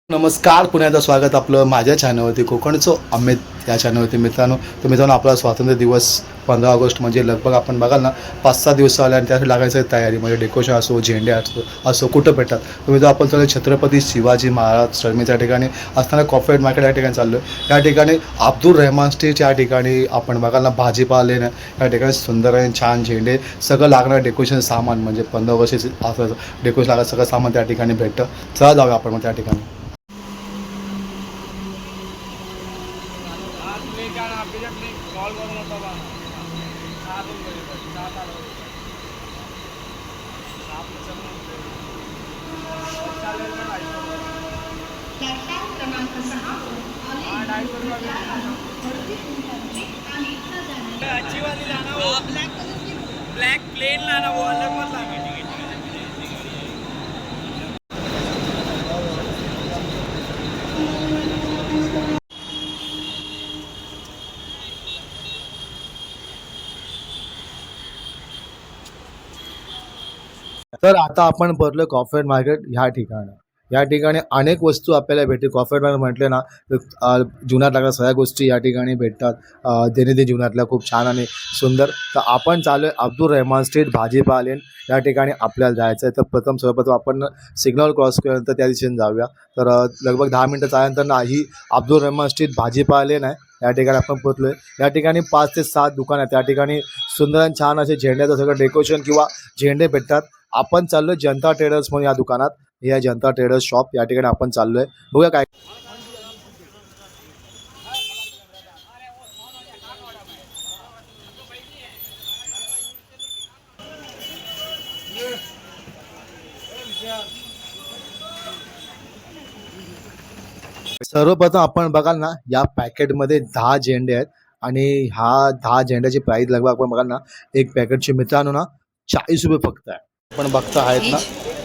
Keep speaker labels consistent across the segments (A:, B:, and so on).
A: नमस्कार, पुन्हा एकदा स्वागत आपलं माझ्या चॅनलवरती कोकणचं अमित या चॅनलवरती. मित्रांनो आपला स्वातंत्र्य दिवस 15 ऑगस्ट म्हणजे लगभग आपण बघाल ना 5-6 दिवस आले आणि त्यासाठी लागायचं तयारी म्हणजे डेकोरेशन असो, झेंडे असो कुठं भेटतात. तर मित्र आपण चालू छत्रपती शिवाजी महाराज टर्मिनल या ठिकाणी असताना कॉर्पोरेट मार्केट या ठिकाणी चाललो. या ठिकाणी अब्दुल रहमान स्ट्रीट या ठिकाणी आपण बघाल ना भाजीपाले ना या ठिकाणी सुंदर आणि छान झेंडे सगळं लागणारं डेकोरेशन सामान म्हणजे 15 ऑगस्ट असं डेकोरेशन लागणार सगळं सामान त्या ठिकाणी भेटतं. चला जाऊया आपण मग त्या ठिकाणी.
B: प्लॅटफॉर्म क्रमांक 6
C: अच्छी वाली लाना वो ब्लैक प्लेन लाना वो अलग मत लाना ठीक है।
A: तर आता आपण भरलो कॉर्पोरेट मार्केट ह्या ठिकाणी. या ठिकाणी अनेक वस्तू आपल्याला भेटते. कॉर्पोरेट मार्केट म्हटले ना तर जीवनात लागणाऱ्या सगळ्या गोष्टी या ठिकाणी भेटतात. दैनंदिन जीवनातल्या खूप छान आणि सुंदर. तर आपण चालू आहे अब्दुल रहमान स्ट्रीट भाजीपालेन या ठिकाणी आपल्याला जायचं आहे. तर सर्वप्रथम आपण सिग्नल क्रॉस केल्यानंतर त्या दिशेने जाऊया. तर लगभग 10 मिनटं चालल्यानंतर ना ही अब्दुल रहमान स्ट्रीट भाजीपालेन आहे. या ठिकाणी आपण पोहोचलो आहे. या ठिकाणी 5 ते 7 दुकान आहेत. त्या ठिकाणी सुंदर आणि छान असे झेंड्याचं सगळं डेकोरेशन किंवा झेंडे भेटतात. आपण चाललो जनता ट्रेडर्स म्हणून या दुकानात. हे आहे जनता ट्रेडर्स शॉप. या ठिकाणी आपण चाललोय. बघूया काय. सर्वप्रथम आपण बघाल ना या पॅकेटमध्ये 10 झेंडे आहेत आणि ह्या 10 झेंड्याची प्राइस लगभग आपण बघाल ना एक पॅकेटची मित्रांनो ना 40 रुपये फक्त आहे. आपण बघता आहेत ना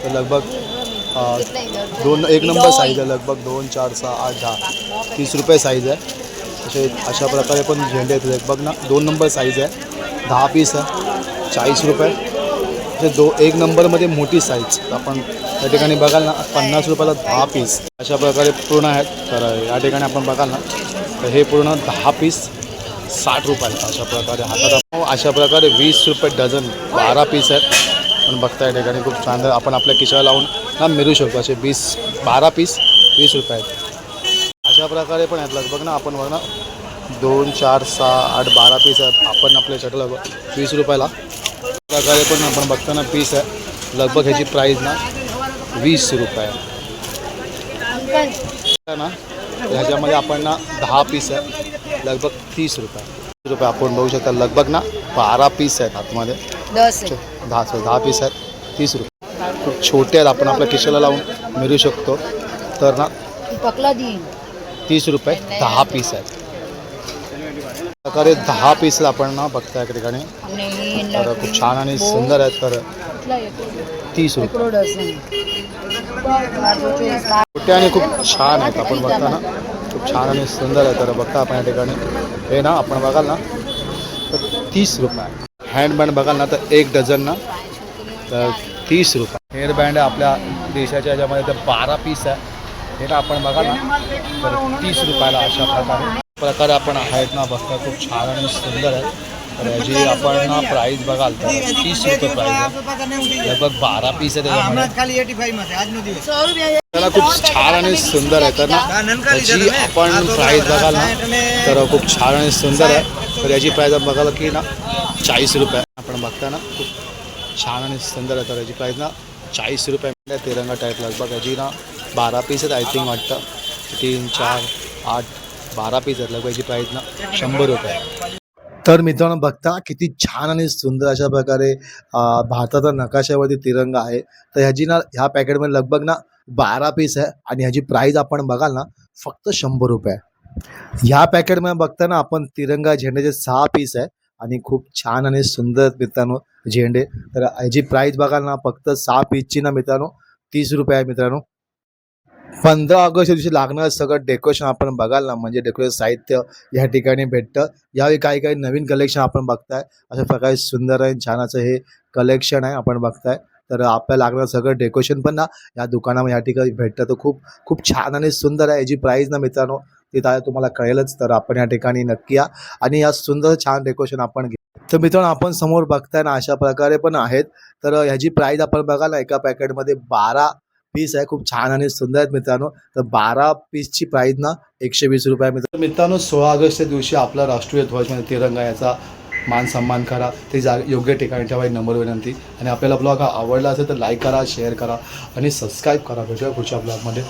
A: तर लगभग एक नंबर साईज आहे. लगभग 2, 4, 6, 8, 10 30 रुपये साईज आहे. अशा प्रकारे पण झेंडे आहेत. बघ ना 2 नंबर साईज आहे. 10 पीस आहे 40 रुपये. एक नंबरमध्ये मोठी साईज आपण या ठिकाणी बघाल ना 50 रुपयाला 10 पीस अशा प्रकारे पूर्ण आहेत. तर या ठिकाणी आपण बघाल ना तर हे पूर्ण 10 पीस 60 रुपयाला अशा प्रकारे हातात. अशा प्रकारे 20 रुपये डझन 12 पीस आहेत. पण बघता या ठिकाणी खूप छान आपण आपल्या खिशाला लावून ना मिळू शकतो. असे 12 पीस 20 रुपये आहेत. अशा प्रकारे पण आहेत. लगभग ना आपण बघ ना 2, 4, 6, 8, 12 पीस आहेत. आपण आपल्या शटला 20 रुपयाला प्रकारे पण आपण बघताना पीस आहे. लगभग ह्याची प्राईस ना 20 रुपये ना. ह्याच्यामध्ये आपण ना 10 पीस आहे. लगभग 30 रुपये आपण बघू शकता. लगभग ना 12 पीस आहेत आतमध्ये. 10 पीस आहेत 30 रुपये. खूप छोटे आहेत. आपण आपल्या खिशाला लावून मिळू शकतो. तर ना 30 रुपये 10 पीस आहेत. प्रकारे 10 पीसला आपण ना बघता या ठिकाणी. तर खूप छान आणि सुंदर आहेत. तर 30 रुपये छोटे आणि खूप छान आहेत. आपण बघता ना खूप छान आणि सुंदर आहे. तर बघता आपण या ठिकाणी हे ना आपण बघाल ना तर 30 रुपये. हँडबँड बघाल ना तर 1 डझन ना तर 30 रुपये. हेअरबँड आहे आपल्या देशाच्या ह्याच्यामध्ये तर 12 पीस आहे. हे ना आपण बघाल ना तर 30 रुपयाला अशा प्रकारे आपण आहेत ना बघता. खूप छान आणि सुंदर आहे. तर याची आपण ना प्राईस बघाल तर 30 रुपये प्राईस आहे. लगभग 12 पीस आहे त्याच्यामध्ये. त्याला खूप छान आणि सुंदर आहे. तर ना याची आपण प्राईस बघाल ना तर खूप छान आणि सुंदर आहे. तर याची प्राईस बघाल की ना 40 रुपये आपण बघता ना. खूप छान आणि सुंदर आहे. तर याची प्राईस ना 40 रुपये. तिरंगा टाईप लगभग याची ना 12 पीस आहेत. आय थिंक वाटतं 3, 4, 8, 12 पीस आहेत. लगभग याची प्राईस ना 100 रुपये. तर मित्रांनो बघता किती छान आणि सुंदर अशा प्रकारे भारताचा नकाशावरती तिरंगा आहे. तर ह्याची ना ह्या पॅकेटमध्ये लगभग ना 12 पीस आहे आणि ह्याची प्राईस आपण बघाल ना फक्त 100 रुपये. ह्या पॅकेटमध्ये बघताना आपण तिरंगा झेंड्याचे 6 पीस आहे आणि खूप छान आणि सुंदर मित्रांनो झेंडे. तर ह्याची प्राईस बघाल ना फक्त 6 पीसची ना मित्रांनो 30 रुपये आहे मित्रांनो. 15 ऑगस्ट दिवशी लागणारं सगळं डेकोरेशन आपण बघाल ना म्हणजे डेकोरेशन साहित्य या ठिकाणी भेटतं. यावेळी काही काही नवीन कलेक्शन आपण बघताय. अशा प्रकारे सुंदर आणि छान असं हे कलेक्शन आहे आपण बघताय. तर आपल्याला लागणार सगळं डेकोरेशन पण ना या दुकानामध्ये या ठिकाणी भेटतं. तर खूप खूप छान आणि सुंदर आहे. याची प्राईस ना मित्रांनो ती तुम्हाला कळेलच. तर आपण या ठिकाणी नक्की या आणि या सुंदर छान डेकोरेशन आपण तर मित्रांनो आपण समोर बघताय ना अशा प्रकारे पण आहेत. तर ह्याची प्राईस आपण बघा ना एका पॅकेटमध्ये 12 पीस आहे. खूप छान आणि सुंदर आहेत मित्रांनो. तर 12 पीसची प्राईस ना ₹120 आहे. मित्रांनो 16 ऑगस्टच्या दिवशी आपला राष्ट्रीय ध्वज म्हणजे तिरंगा याचा मान सन्मान करा. ते योग्य ठिकाणी ठेवा, नंबर विनंती. आणि आपल्याला ब्लॉग हा आवडला असेल तर लाईक करा, शेअर करा आणि सबस्क्राईब करा. भेटूया पुढच्या ब्लॉगमध्ये.